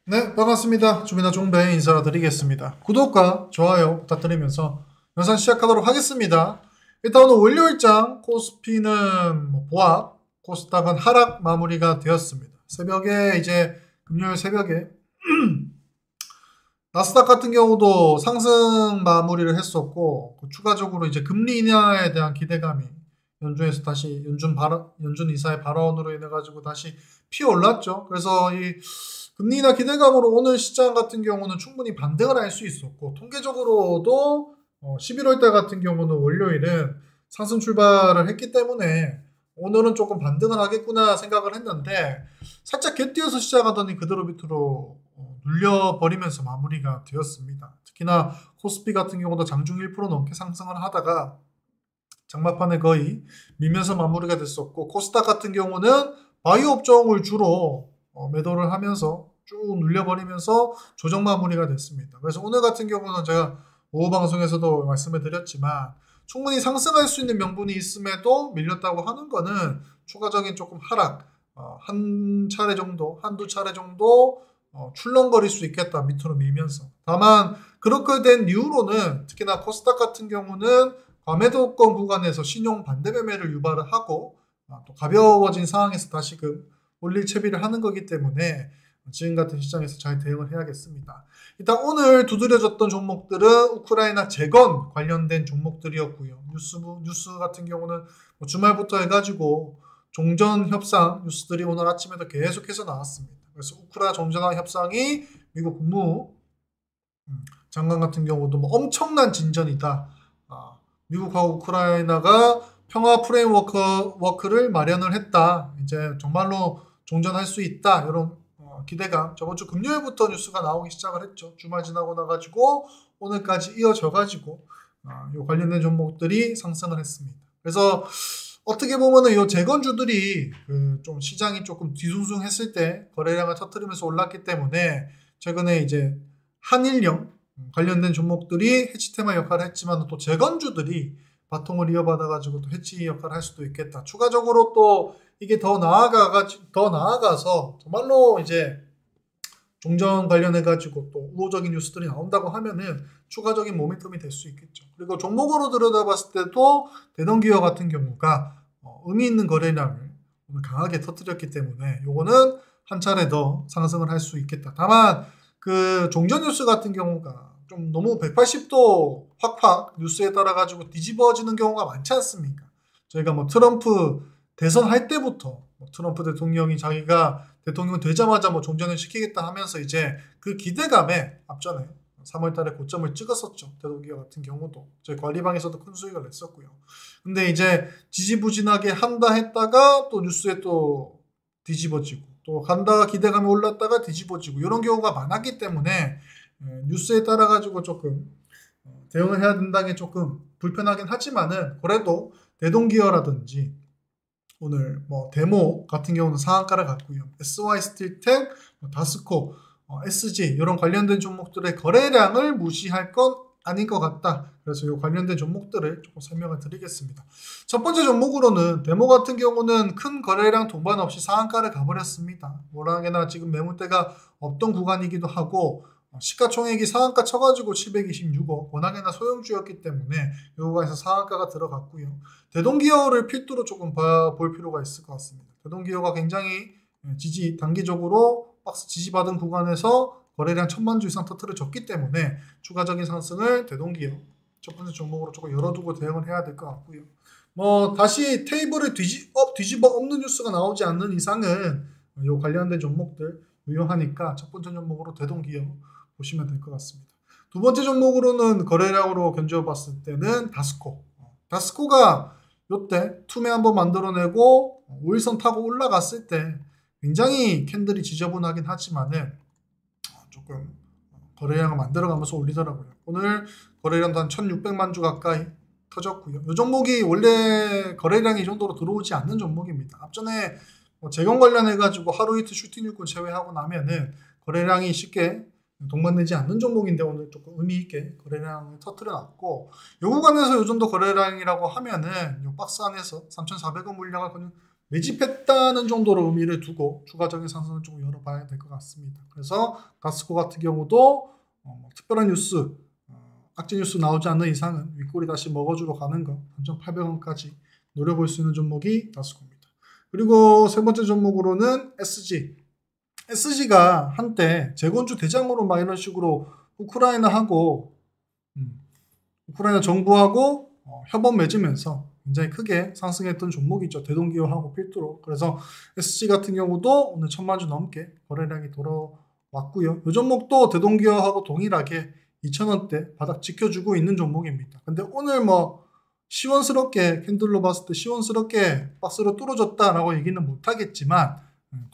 네, 반갑습니다. 주민아 종배 인사드리겠습니다. 구독과 좋아요 부탁드리면서 영상 시작하도록 하겠습니다. 일단 오늘 월요일장 코스피는 보합, 코스닥은 하락 마무리가 되었습니다. 새벽에 이제 금요일 새벽에 나스닥 같은 경우도 상승 마무리를 했었고 추가적으로 이제 금리 인하에 대한 기대감이 연준에서 다시 연준 이사의 발언으로 인해 가지고 다시 피어올랐죠. 그래서 이 금리 인하 기대감으로 오늘 시장 같은 경우는 충분히 반등을 할 수 있었고 통계적으로도 11월 달 같은 경우는 월요일은 상승 출발을 했기 때문에 오늘은 조금 반등을 하겠구나 생각을 했는데 살짝 곁뛰어서 시작하더니 그대로 밑으로 눌려버리면서 마무리가 되었습니다. 특히나 코스피 같은 경우도 장중 1% 넘게 상승을 하다가 장막판에 거의 밀면서 마무리가 됐었고 코스닥 같은 경우는 바이오 업종을 주로 매도를 하면서 쭉 눌려버리면서 조정 마무리가 됐습니다. 그래서 오늘 같은 경우는 제가 오후 방송에서도 말씀을 드렸지만 충분히 상승할 수 있는 명분이 있음에도 밀렸다고 하는 거는 추가적인 조금 하락, 한 차례 정도, 한두 차례 정도 출렁거릴 수 있겠다. 밑으로 밀면서. 다만 그렇게 된 이후로는 특히나 코스닥 같은 경우는 과매도권 구간에서 신용 반대 매매를 유발을 하고 또 가벼워진 상황에서 다시금 올릴 채비를 하는 거기 때문에 지금 같은 시장에서 잘 대응을 해야겠습니다. 일단 오늘 두드려졌던 종목들은 우크라이나 재건 관련된 종목들이었고요. 뉴스 같은 경우는 주말부터 해가지고 종전 협상 뉴스들이 오늘 아침에도 계속해서 나왔습니다. 그래서 우크라이나 종전 협상이 미국 국무 장관 같은 경우도 엄청난 진전이다. 미국하고 우크라이나가 평화 프레임워크를 마련을 했다. 이제 정말로 종전할 수 있다. 이런 기대감. 저번 주 금요일부터 뉴스가 나오기 시작을 했죠. 주말 지나고 나가지고 오늘까지 이어져가지고 요 관련된 종목들이 상승을 했습니다. 그래서 어떻게 보면은 요 재건주들이 좀 시장이 조금 뒤숭숭했을 때 거래량을 터뜨리면서 올랐기 때문에 최근에 이제 한일령 관련된 종목들이 해치 테마 역할을 했지만 또 재건주들이 바통을 이어받아가지고 또 해치 역할을 할 수도 있겠다. 추가적으로 또 이게 더 나아가서 정말로 이제 종전 관련해가지고 또 우호적인 뉴스들이 나온다고 하면은 추가적인 모멘텀이 될 수 있겠죠. 그리고 종목으로 들여다봤을 때도 대동기업 같은 경우가 의미 있는 거래량을 오늘 강하게 터뜨렸기 때문에 요거는 한 차례 더 상승을 할 수 있겠다. 다만 그 종전 뉴스 같은 경우가 좀 너무 180도 확 뉴스에 따라 가지고 뒤집어지는 경우가 많지 않습니까? 저희가 트럼프 대선 할 때부터 트럼프 대통령이 자기가 대통령 되자마자 종전을 시키겠다 하면서 이제 그 기대감에 앞전에 3월 달에 고점을 찍었었죠. 대동기업 같은 경우도. 저희 관리방에서도 큰 수익을 냈었고요. 근데 이제 지지부진하게 한다 했다가 또 뉴스에 또 뒤집어지고 또 간다 기대감이 올랐다가 뒤집어지고 이런 경우가 많았기 때문에 뉴스에 따라 가지고 조금 대응을 해야 된다는 게 조금 불편하긴 하지만은 그래도 대동기어라든지 오늘 데모 같은 경우는 상한가를 갔고요. SY스틸텍, 다스코, SG 이런 관련된 종목들의 거래량을 무시할 건 아닌 것 같다. 그래서 이 관련된 종목들을 조금 설명을 드리겠습니다. 첫 번째 종목으로는 데모 같은 경우는 큰 거래량 동반 없이 상한가를 가버렸습니다. 워낙에나 지금 매물대가 없던 구간이기도 하고 시가총액이 상한가 쳐가지고 726억 워낙에나 소형주였기 때문에 이 구간에서 상한가가 들어갔고요. 대동기어를 필두로 조금 볼 필요가 있을 것 같습니다. 대동기어가 굉장히 단기적으로 박스 지지받은 구간에서 거래량 1000만 주 이상 터트려졌기 때문에 추가적인 상승을 대동기어 첫 번째 종목으로 조금 열어두고 대응을 해야 될 것 같고요. 다시 테이블을 뒤집어 엎는 뉴스가 나오지 않는 이상은 이 관련된 종목들 유효하니까 첫 번째 종목으로 대동기어 보시면 될 것 같습니다. 두 번째 종목으로는 거래량으로 견주어봤을 때는 다스코. 다스코가 요때 투매 한번 만들어내고 5일선 타고 올라갔을 때 굉장히 캔들이 지저분하긴 하지만은 조금 거래량을 만들어가면서 올리더라고요. 오늘 거래량도 한 1600만 주 가까이 터졌고요. 이 종목이 원래 거래량이 이 정도로 들어오지 않는 종목입니다. 앞전에 재건 관련해가지고 하루 이틀 슈팅 일꾼 제외하고 나면은 거래량이 쉽게 동반되지 않는 종목인데 오늘 조금 의미 있게 거래량을 터뜨려 놨고 요 구간에서 요 정도 거래량이라고 하면은 요 박스 안에서 3,400원 물량을 그냥 매집했다는 정도로 의미를 두고 추가적인 상승을 좀 열어봐야 될 것 같습니다. 그래서 다스코 같은 경우도 특별한 뉴스, 악재 뉴스 나오지 않는 이상은 윗꼬리 다시 먹어주러 가는 거 3,800원까지 노려볼 수 있는 종목이 다스코입니다. 그리고 세 번째 종목으로는 SG. SG가 한때 재건축 대장으로 막 이런 식으로 우크라이나 정부하고 협업 맺으면서 굉장히 크게 상승했던 종목이죠. 대동기업하고 필두로. 그래서 SG 같은 경우도 오늘 1000만주 넘게 거래량이 돌아왔고요. 이 종목도 대동기업하고 동일하게 2,000원대 바닥 지켜주고 있는 종목입니다. 근데 오늘 시원스럽게 캔들로 봤을 때 시원스럽게 박스로 뚫어졌다라고 얘기는 못하겠지만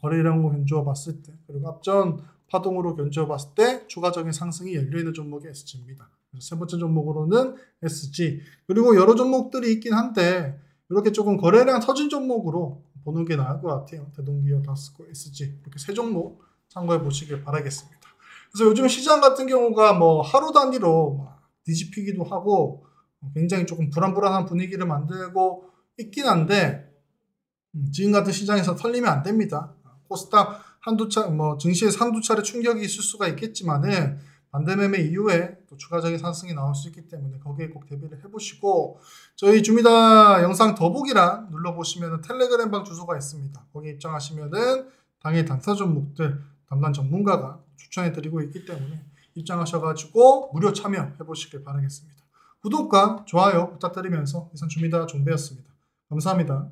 거래량으로 견주어 봤을 때 그리고 앞전 파동으로 견주어 봤을 때 추가적인 상승이 열려있는 종목이 SG입니다. 세 번째 종목으로는 SG. 그리고 여러 종목들이 있긴 한데 이렇게 조금 거래량 터진 종목으로 보는 게 나을 것 같아요. 대동기업, 다스코, SG 이렇게 세 종목 참고해 보시길 바라겠습니다. 그래서 요즘 시장 같은 경우가 하루 단위로 뒤집히기도 하고 굉장히 조금 불안불안한 분위기를 만들고 있긴 한데 지금 같은 시장에서 털리면 안 됩니다. 코스닥 증시에서 한두 차례 충격이 있을 수가 있겠지만은 반대매매 이후에 또 추가적인 상승이 나올 수 있기 때문에 거기에 꼭 대비를 해보시고 저희 주미다 영상 더보기란 눌러보시면 텔레그램방 주소가 있습니다. 거기 입장하시면은 당일 단타 종목들 담당 전문가가 추천해드리고 있기 때문에 입장하셔가지고 무료 참여해보시길 바라겠습니다. 구독과 좋아요 부탁드리면서 이상 주미다 종배였습니다. 감사합니다.